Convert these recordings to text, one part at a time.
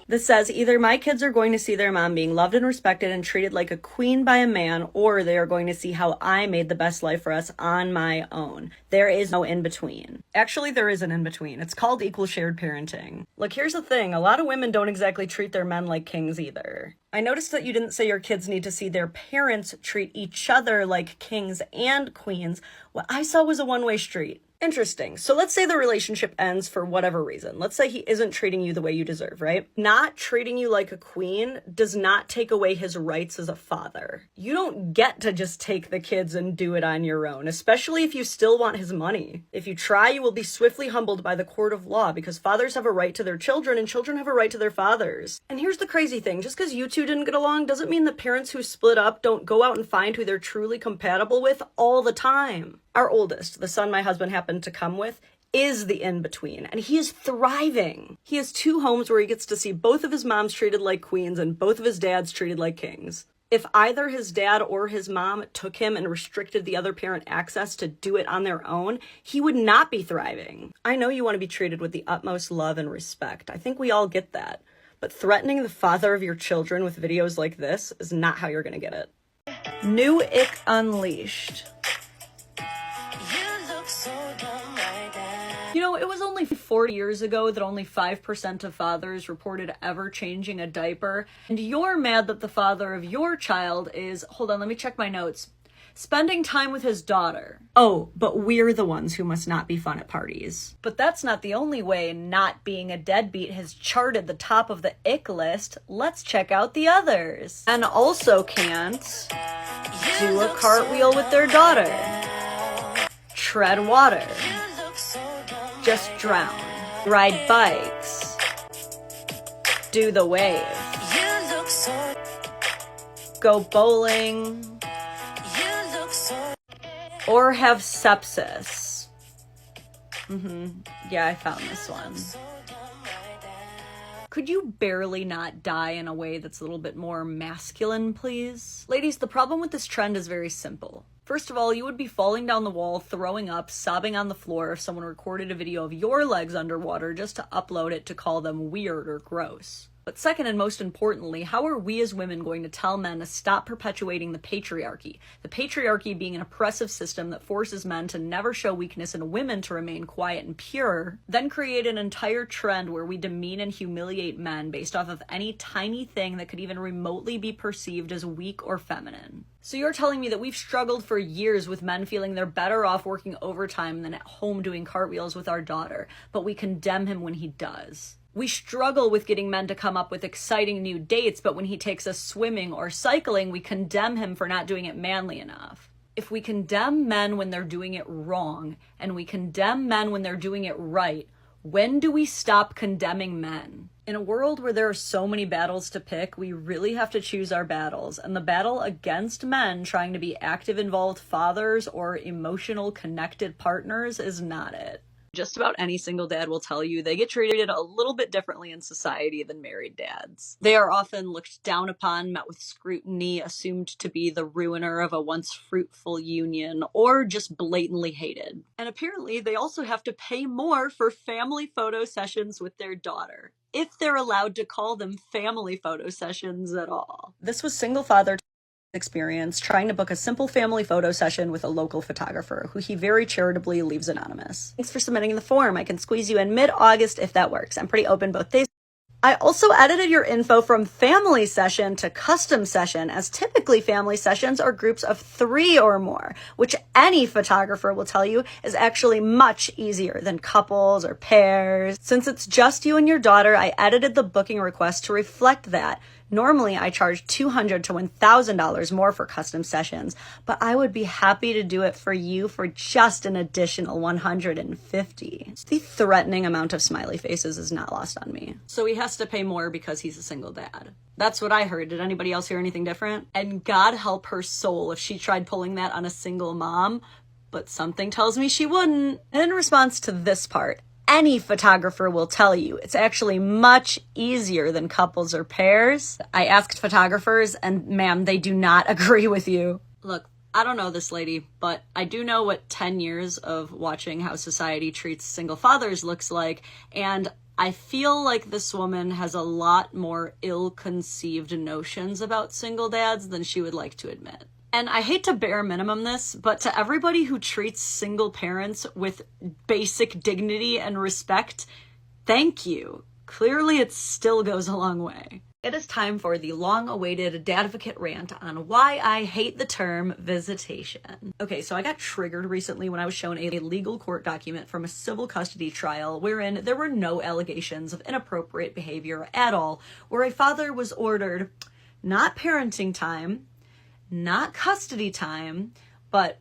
This says either my kids are going to see their mom being loved and respected and treated like a queen by a man, or they are going to see how I made the best life for us on my own. There is no in between. Actually, there is an in between. It's called equal shared parenting. Look, here's the thing. A lot of women don't exactly treat their men like kings either. I noticed that you didn't say your kids need to see their parents treat each other like kings and queens. What I saw was a one-way street. Interesting. So let's say the relationship ends for whatever reason. Let's say he isn't treating you the way you deserve, right? Not treating you like a queen does not take away his rights as a father. You don't get to just take the kids and do it on your own, especially if you still want his money. If you try, you will be swiftly humbled by the court of law because fathers have a right to their children and children have a right to their fathers. And here's the crazy thing. Just because you two didn't get along doesn't mean the parents who split up don't go out and find who they're truly compatible with all the time. Our oldest, the son my husband happened to come with, is the in-between, and he is thriving. He has 2 homes where he gets to see both of his moms treated like queens and both of his dads treated like kings. If either his dad or his mom took him and restricted the other parent access to do it on their own, he would not be thriving. I know you want to be treated with the utmost love and respect. I think we all get that. But threatening the father of your children with videos like this is not how you're going to get it. New Ick Unleashed. You know, it was only 40 years ago that only 5% of fathers reported ever changing a diaper, and you're mad that the father of your child is, hold on, let me check my notes, spending time with his daughter. Oh, but we're the ones who must not be fun at parties. But that's not the only way not being a deadbeat has charted the top of the Ick List. Let's check out the others. And also can't do a cartwheel with their daughter, tread water, just drown, ride bikes, do the wave, go bowling, or have sepsis. Yeah, I found this one. Could you barely not die in a way that's a little bit more masculine, please? Ladies, the problem with this trend is very simple. First of all, you would be falling down the wall, throwing up, sobbing on the floor if someone recorded a video of your legs underwater just to upload it to call them weird or gross. But second, and most importantly, how are we as women going to tell men to stop perpetuating the patriarchy? The patriarchy being an oppressive system that forces men to never show weakness and women to remain quiet and pure, then create an entire trend where we demean and humiliate men based off of any tiny thing that could even remotely be perceived as weak or feminine. So you're telling me that we've struggled for years with men feeling they're better off working overtime than at home doing cartwheels with our daughter, but we condemn him when he does. We struggle with getting men to come up with exciting new dates, but when he takes us swimming or cycling, we condemn him for not doing it manly enough. If we condemn men when they're doing it wrong, and we condemn men when they're doing it right, when do we stop condemning men? In a world where there are so many battles to pick, we really have to choose our battles, and the battle against men trying to be active, involved fathers or emotional, connected partners is not it. Just about any single dad will tell you they get treated a little bit differently in society than married dads. They are often looked down upon, met with scrutiny, assumed to be the ruiner of a once fruitful union, or just blatantly hated. And apparently they also have to pay more for family photo sessions with their daughter, if they're allowed to call them family photo sessions at all. This was single father experience trying to book a simple family photo session with a local photographer who he very charitably leaves anonymous. Thanks for submitting the form. I can squeeze you in mid-August if that works. I'm pretty open both days. I also edited your info from family session to custom session, as typically family sessions are groups of 3 or more, which any photographer will tell you is actually much easier than couples or pairs. Since it's just you and your daughter, I edited the booking request to reflect that. Normally, I charge $200 to $1,000 more for custom sessions, but I would be happy to do it for you for just an additional $150. The threatening amount of smiley faces is not lost on me. So he has to pay more because he's a single dad. That's what I heard. Did anybody else hear anything different? And God help her soul if she tried pulling that on a single mom, but something tells me she wouldn't. And in response to this part, any photographer will tell you it's actually much easier than couples or pairs. I asked photographers, and ma'am, they do not agree with you. Look, I don't know this lady, but I do know what 10 years of watching how society treats single fathers looks like, and I feel like this woman has a lot more ill-conceived notions about single dads than she would like to admit. And I hate to bare minimum this, but to everybody who treats single parents with basic dignity and respect, thank you. Clearly it still goes a long way. It is time for the long-awaited Dadvocate rant on why I hate the term visitation. Okay, so I got triggered recently when I was shown a legal court document from a civil custody trial wherein there were no allegations of inappropriate behavior at all, where a father was ordered not parenting time, not custody time, but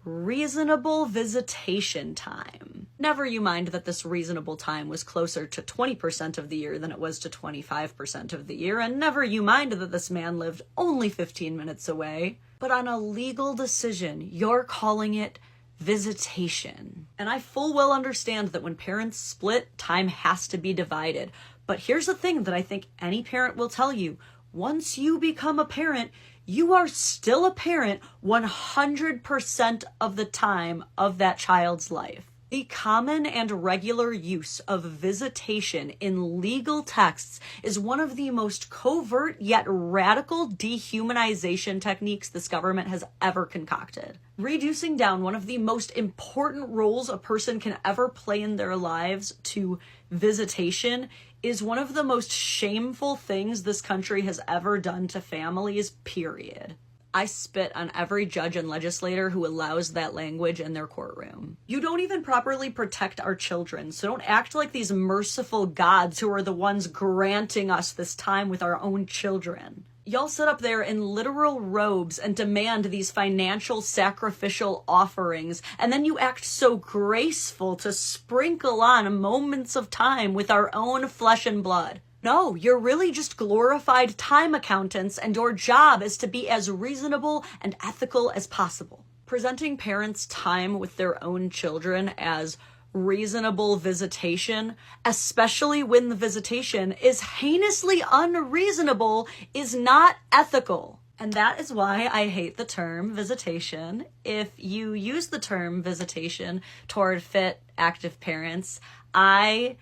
reasonable visitation time. Never you mind that this reasonable time was closer to 20% of the year than it was to 25% of the year, and never you mind that this man lived only 15 minutes away. But on a legal decision, you're calling it visitation. And I full well understand that when parents split, time has to be divided. But here's the thing that I think any parent will tell you. Once you become a parent, you are still a parent 100% of the time of that child's life. The common and regular use of visitation in legal texts is one of the most covert yet radical dehumanization techniques this government has ever concocted. Reducing down one of the most important roles a person can ever play in their lives to visitation is one of the most shameful things this country has ever done to families, period. I spit on every judge and legislator who allows that language in their courtroom. You don't even properly protect our children, so don't act like these merciful gods who are the ones granting us this time with our own children. Y'all sit up there in literal robes and demand these financial sacrificial offerings, and then you act so graceful to sprinkle on moments of time with our own flesh and blood. No, you're really just glorified time accountants, and your job is to be as reasonable and ethical as possible. Presenting parents' time with their own children as reasonable visitation, especially when the visitation is heinously unreasonable, is not ethical. And that is why I hate the term visitation. If you use the term visitation toward fit, active parents, I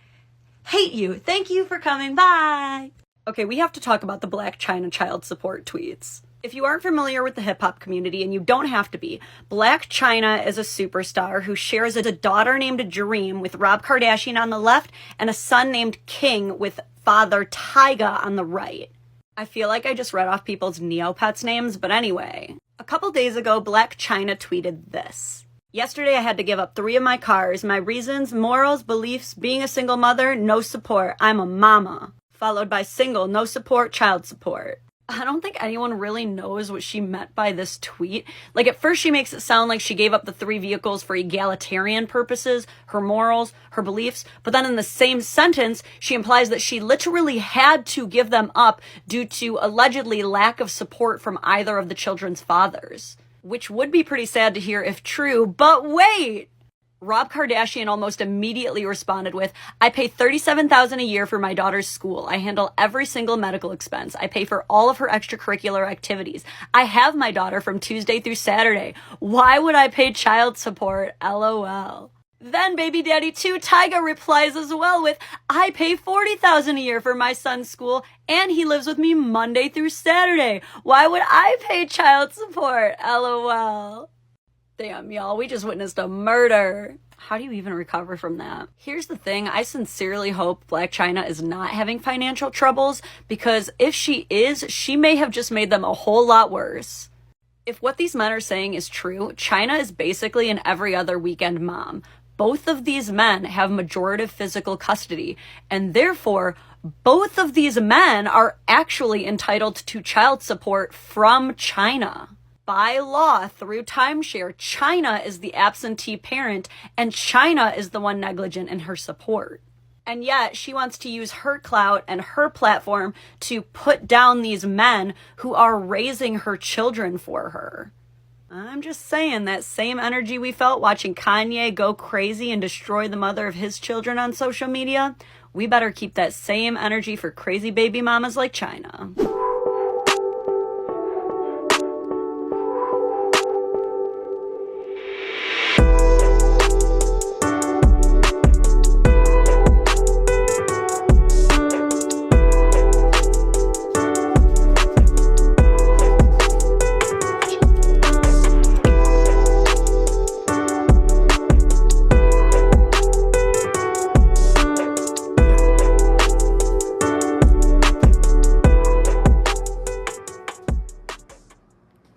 hate you. Thank you for coming. Bye. Okay, we have to talk about the Blac Chyna child support tweets. If you aren't familiar with the hip-hop community, and you don't have to be, Blac Chyna is a superstar who shares a daughter named Dream with Rob Kardashian on the left and a son named King with father Tyga on the right. I feel like I just read off people's Neopets names, but anyway. A couple days ago, Blac Chyna tweeted this. Yesterday I had to give up 3 of my cars. My reasons, morals, beliefs, being a single mother, no support. I'm a mama. Followed by single, no support, child support. I don't think anyone really knows what she meant by this tweet. Like, at first she makes it sound like she gave up the 3 vehicles for egalitarian purposes, her morals, her beliefs, but then in the same sentence, she implies that she literally had to give them up due to allegedly lack of support from either of the children's fathers. Which would be pretty sad to hear if true, but wait! Rob Kardashian almost immediately responded with, I pay $37,000 a year for my daughter's school. I handle every single medical expense. I pay for all of her extracurricular activities. I have my daughter from Tuesday through Saturday. Why would I pay child support? LOL. Then baby daddy 2 Tyga replies as well with, I pay $40,000 a year for my son's school and he lives with me Monday through Saturday. Why would I pay child support? LOL. Damn, y'all, we just witnessed a murder. How do you even recover from that? Here's the thing, I sincerely hope Blac Chyna is not having financial troubles, because if she is, she may have just made them a whole lot worse. If what these men are saying is true, Chyna is basically an every other weekend mom. Both of these men have majorative physical custody, and therefore, both of these men are actually entitled to child support from Chyna. By law, through timeshare, Chyna is the absentee parent, and Chyna is the one negligent in her support. And yet, she wants to use her clout and her platform to put down these men who are raising her children for her. I'm just saying, that same energy we felt watching Kanye go crazy and destroy the mother of his children on social media, we better keep that same energy for crazy baby mamas like Chyna.